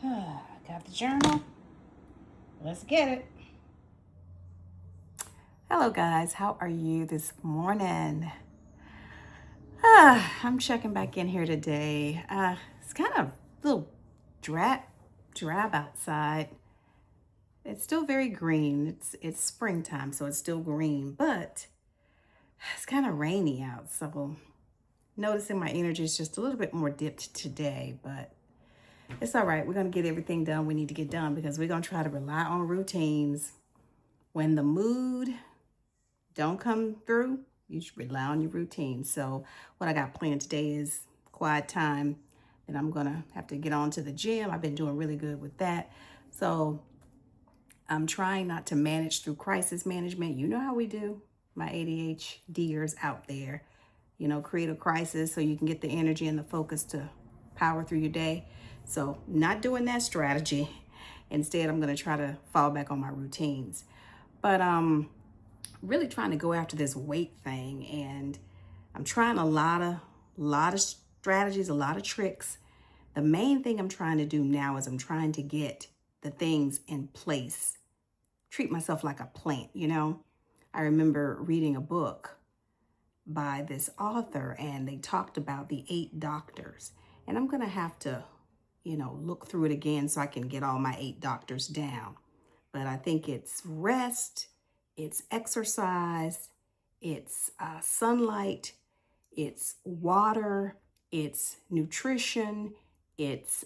Got the journal. Let's get it. Hello, guys. How are you this morning? I'm checking back in here today. It's kind of a little drab outside. It's still very green. It's springtime, so it's still green, but it's kind of rainy out. So noticing my energy is just a little bit more dipped today, but it's all right. We're going to get everything done we need to get done because we're going to try to rely on routines. When the mood don't come through, you should rely on your routine. So what I got planned today is quiet time. And I'm going to have to get on to the gym. I've been doing really good with that. So I'm trying not to manage through crisis management. You know how we do. My ADHDers out there, create a crisis so you can get the energy and the focus to power through your day. So not doing that strategy. Instead, I'm going to try to fall back on my routines. But really trying to go after this weight thing, and I'm trying a lot of strategies, a lot of tricks. The main thing I'm trying to do now is I'm trying to get the things in place, treat myself like a plant. I remember reading a book by this author, and they talked about the 8 doctors, and I'm gonna have to look through it again so I can get all my 8 doctors down. But I think it's rest, it's exercise, it's sunlight, it's water, it's nutrition, it's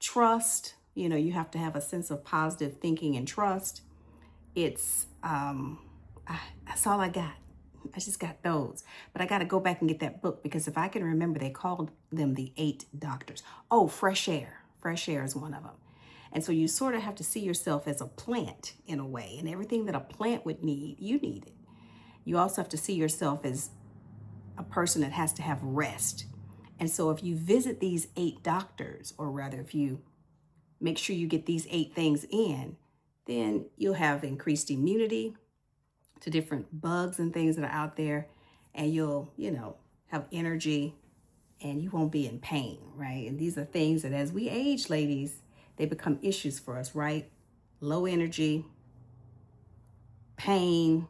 trust. You have to have a sense of positive thinking and trust. It's, that's all I got. I just got those. But I got to go back and get that book because if I can remember, they called them the 8 doctors. Oh, fresh air. Fresh air is one of them. And so you sort of have to see yourself as a plant in a way, and everything that a plant would need, you need it. You also have to see yourself as a person that has to have rest. And so if you visit these 8 doctors, or rather if you make sure you get these 8 things in, then you'll have increased immunity to different bugs and things that are out there, and you'll, have energy and you won't be in pain, right? And these are things that as we age, ladies, they become issues for us, right? Low energy, pain,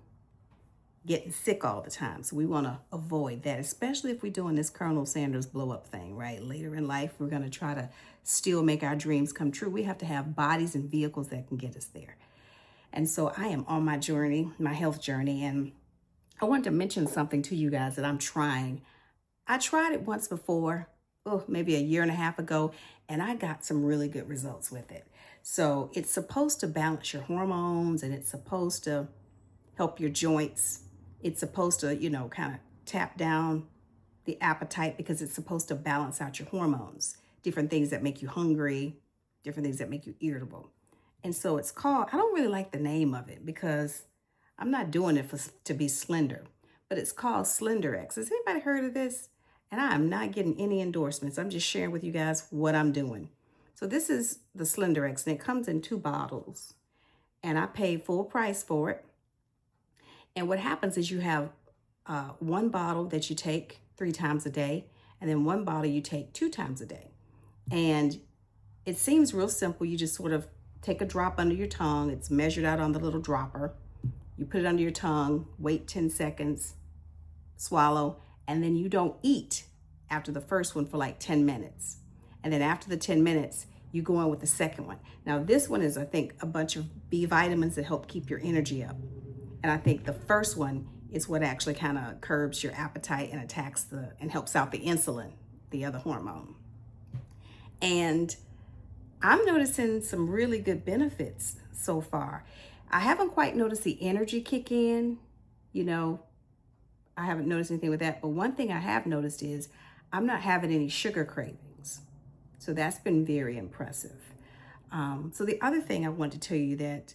getting sick all the time. So we want to avoid that, especially if we're doing this Colonel Sanders blow up thing, right? Later in life, we're going to try to still make our dreams come true. We have to have bodies and vehicles that can get us there. And so I am on my journey, my health journey, and I wanted to mention something to you guys that I'm trying. I tried it once before, maybe a year and a half ago, and I got some really good results with it. So it's supposed to balance your hormones, and it's supposed to help your joints. It's supposed to, kind of tap down the appetite because it's supposed to balance out your hormones, different things that make you hungry, different things that make you irritable. And so it's called, I don't really like the name of it because I'm not doing it to be slender, but it's called Slender X. Has anybody heard of this? And I am not getting any endorsements. I'm just sharing with you guys what I'm doing. So this is the Slender X, and it comes in 2 bottles. And I paid full price for it. And what happens is you have 1 bottle that you take 3 times a day, and then 1 bottle you take 2 times a day. And it seems real simple. You just sort of take a drop under your tongue. It's measured out on the little dropper. You put it under your tongue, wait 10 seconds, swallow, and then you don't eat after the first one for like 10 minutes. And then after the 10 minutes, you go on with the second one. Now this one is, I think, a bunch of B vitamins that help keep your energy up. And I think the first one is what actually kind of curbs your appetite and attacks and helps out the insulin, the other hormone. And I'm noticing some really good benefits so far. I haven't quite noticed the energy kick in, I haven't noticed anything with that. But one thing I have noticed is I'm not having any sugar cravings. So that's been very impressive. So the other thing I want to tell you that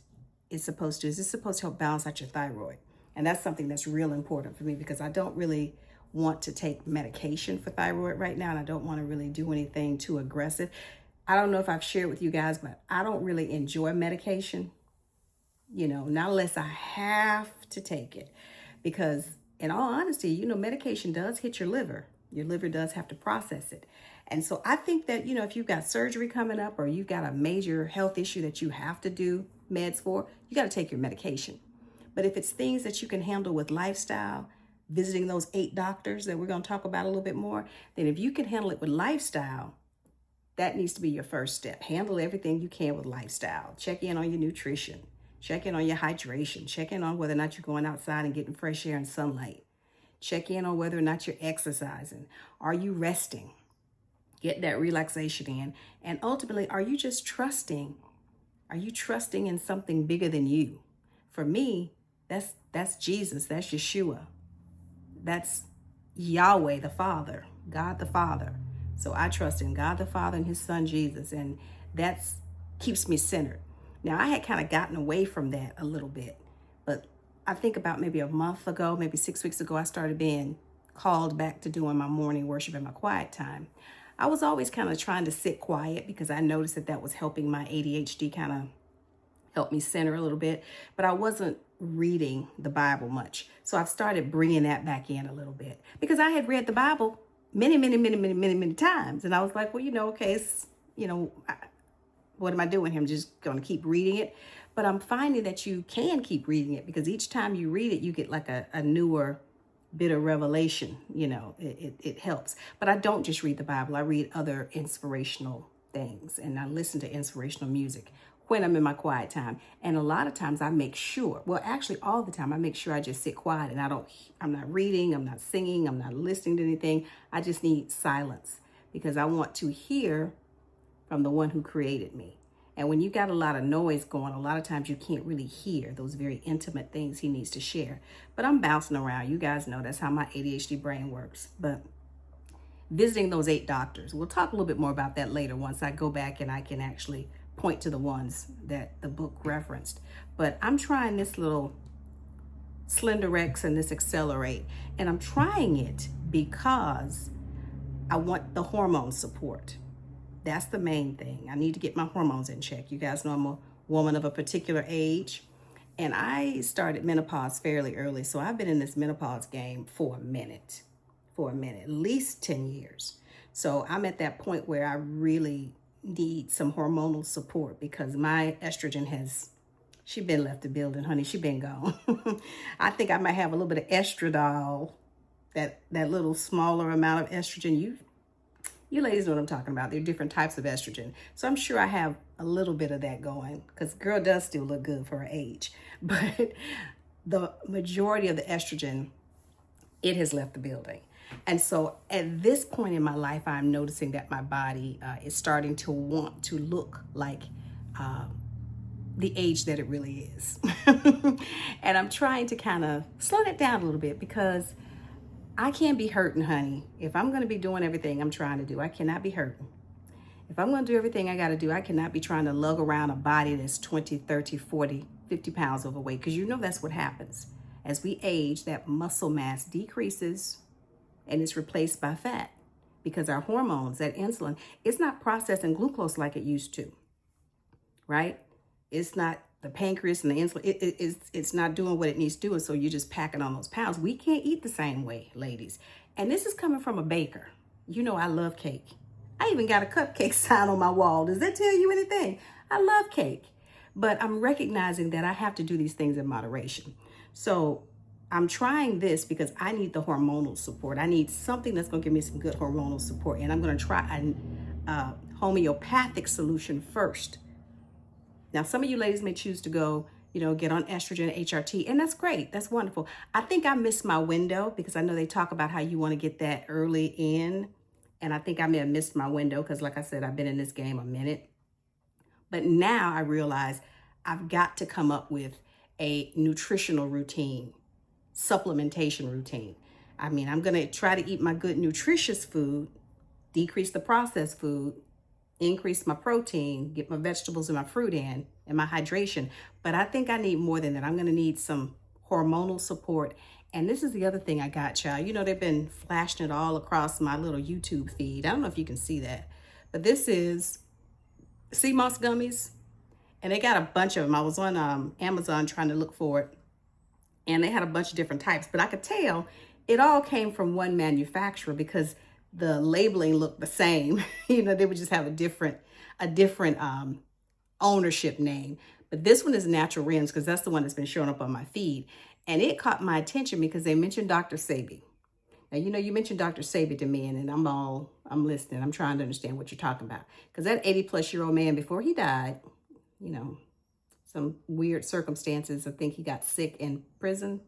it's supposed to help balance out your thyroid. And that's something that's real important for me because I don't really want to take medication for thyroid right now. And I don't want to really do anything too aggressive. I don't know if I've shared with you guys, but I don't really enjoy medication, not unless I have to take it. Because in all honesty, medication does hit your liver. Your liver does have to process it. And so I think that, if you've got surgery coming up or you've got a major health issue that you have to do meds for, you got to take your medication. But if it's things that you can handle with lifestyle, visiting those 8 doctors that we're going to talk about a little bit more, then if you can handle it with lifestyle, that needs to be your first step. Handle everything you can with lifestyle. Check in on your nutrition. Check in on your hydration. Check in on whether or not you're going outside and getting fresh air and sunlight. Check in on whether or not you're exercising. Are you resting? Get that relaxation in. And ultimately, are you just trusting? Are you trusting in something bigger than you? For me, that's Jesus. That's Yeshua. That's Yahweh the Father, God the Father. So I trust in God the Father and his son Jesus, and that keeps me centered. Now, I had kind of gotten away from that a little bit, but I think about maybe a month ago, maybe 6 weeks ago, I started being called back to doing my morning worship and my quiet time. I was always kind of trying to sit quiet because I noticed that was helping my ADHD kind of help me center a little bit, but I wasn't reading the Bible much. So I've started bringing that back in a little bit because I had read the Bible many times. And I was like, well, okay, what am I doing here? I'm just going to keep reading it. But I'm finding that you can keep reading it because each time you read it, you get like a newer bit of revelation. It helps. But I don't just read the Bible. I read other inspirational things and I listen to inspirational music when I'm in my quiet time. And a lot of times I make sure, well, actually all the time, I make sure I just sit quiet and I'm not reading, I'm not singing, I'm not listening to anything. I just need silence because I want to hear from the one who created me. And when you got a lot of noise going, a lot of times you can't really hear those very intimate things he needs to share. But I'm bouncing around. You guys know that's how my ADHD brain works. But visiting those 8 doctors, we'll talk a little bit more about that later once I go back and I can actually point to the ones that the book referenced. But I'm trying this little Slenderex and this Accelerate, and I'm trying it because I want the hormone support. That's the main thing. I need to get my hormones in check. You guys know I'm a woman of a particular age, and I started menopause fairly early, so I've been in this menopause game for a minute, at least 10 years. So I'm at that point where I really need some hormonal support because my estrogen she been left the building, honey. She been gone. I think I might have a little bit of estradiol, that little smaller amount of estrogen. You ladies know what I'm talking about. There are different types of estrogen. So I'm sure I have a little bit of that going because girl does still look good for her age. But the majority of the estrogen, it has left the building. And so at this point in my life, I'm noticing that my body is starting to want to look like the age that it really is. And I'm trying to kind of slow that down a little bit because I can't be hurting, honey. If I'm going to be doing everything I'm trying to do, I cannot be hurting. If I'm going to do everything I got to do, I cannot be trying to lug around a body that's 20, 30, 40, 50 pounds overweight because that's what happens. As we age, that muscle mass decreases and it's replaced by fat because our hormones, that insulin, it's not processing glucose like it used to, right? It's not the pancreas and the insulin. It's not doing what it needs to do. And so you're just packing on those pounds. We can't eat the same way, ladies. And this is coming from a baker. I love cake. I even got a cupcake sign on my wall. Does that tell you anything? I love cake. But I'm recognizing that I have to do these things in moderation. So I'm trying this because I need the hormonal support. I need something that's going to give me some good hormonal support. And I'm going to try a homeopathic solution first. Now, some of you ladies may choose to go, get on estrogen, HRT, and that's great. That's wonderful. I think I missed my window because I know they talk about how you want to get that early in. And I think I may have missed my window because, like I said, I've been in this game a minute. But now I realize I've got to come up with a nutritional routine, supplementation routine. I'm going to try to eat my good nutritious food, decrease the processed food, increase my protein, get my vegetables and my fruit in, and my hydration. But I think I need more than that. I'm going to need some hormonal support. And this is the other thing I got, child. They've been flashing it all across my little YouTube feed. I don't know if you can see that. But this is sea moss gummies. And they got a bunch of them. I was on Amazon trying to look for it. And they had a bunch of different types. But I could tell it all came from one manufacturer because the labeling looked the same. You know, they would just have a different ownership name. But this one is Natural Rims because that's the one that's been showing up on my feed. And it caught my attention because they mentioned Dr. Sebi. Now, you know, you mentioned Dr. Sebi to me, and I'm listening. I'm trying to understand what you're talking about. Because that 80-plus-year-old man, before he died, you know, some weird circumstances. I think he got sick in prison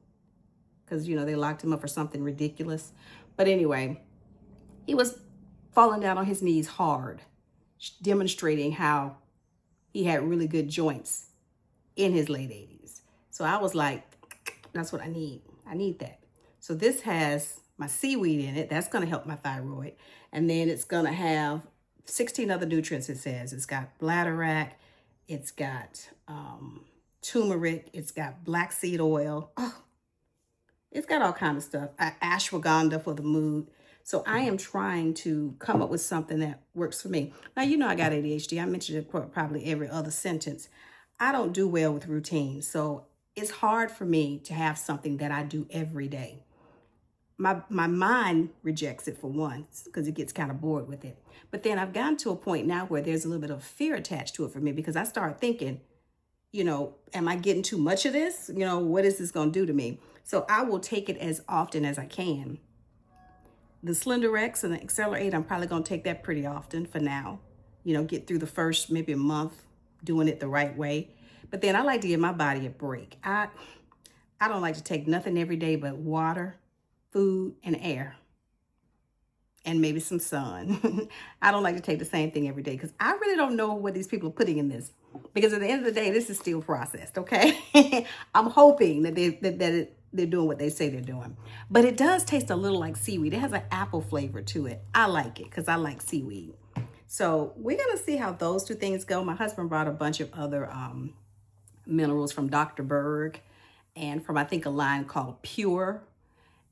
because, you know, they locked him up for something ridiculous. But anyway, he was falling down on his knees hard, demonstrating how he had really good joints in his late 80s. So I was like, that's what I need. I need that. So this has my seaweed in it. That's going to help my thyroid. And then it's going to have 16 other nutrients, it says. It's got bladderwrack. It's got turmeric. It's got black seed oil. Oh, it's got all kinds of stuff. Ashwagandha for the mood. So I am trying to come up with something that works for me. Now, you know I got ADHD. I mentioned it probably every other sentence. I don't do well with routines. So it's hard for me to have something that I do every day. My mind rejects it for once because it gets kind of bored with it. But then I've gotten to a point now where there's a little bit of fear attached to it for me because I start thinking, you know, am I getting too much of this? You know, what is this going to do to me? So I will take it as often as I can. The Slender X and the Accelerate, I'm probably going to take that pretty often for now. You know, get through the first maybe a month doing it the right way. But then I like to give my body a break. I don't like to take nothing every day but water, food, and air. And maybe some sun. I don't like to take the same thing every day because I really don't know what these people are putting in this. Because at the end of the day, this is still processed, okay? I'm hoping that they're doing what they say they're doing. But it does taste a little like seaweed. It has an apple flavor to it. I like it because I like seaweed. So we're going to see how those two things go. My husband brought a bunch of other minerals from Dr. Berg and from, I think, a line called Pure.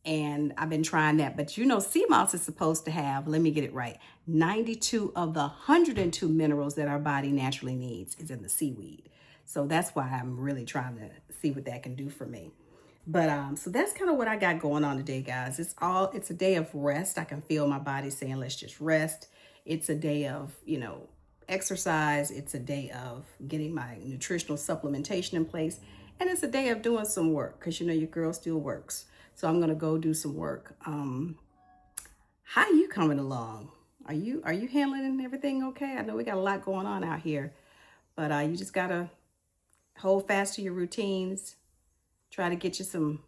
And I've been trying that. But you know, sea moss is supposed to have, let me get it right, 92 of the 102 minerals that our body naturally needs is in the seaweed. So that's why I'm really trying to see what that can do for me. But so that's kind of what I got going on today, guys. It's a day of rest. I can feel my body saying, let's just rest. It's a day of, you know, exercise. It's a day of getting my nutritional supplementation in place. And it's a day of doing some work because, you know, your girl still works. So I'm going to go do some work. How are you coming along? Are you handling everything okay? I know we got a lot going on out here, but you just got to hold fast to your routines. Try to get you some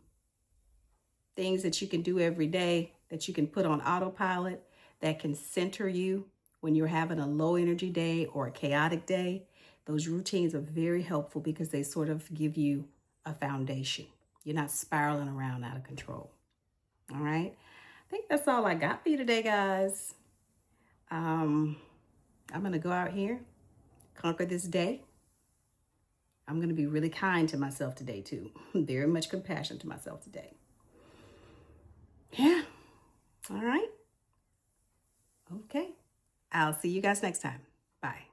things that you can do every day that you can put on autopilot that can center you when you're having a low energy day or a chaotic day. Those routines are very helpful because they sort of give you a foundation. You're not spiraling around out of control. All right. I think that's all I got for you today, guys. I'm going to go out here, conquer this day. I'm going to be really kind to myself today, too. Very much compassion to myself today. Yeah. All right. Okay. I'll see you guys next time. Bye.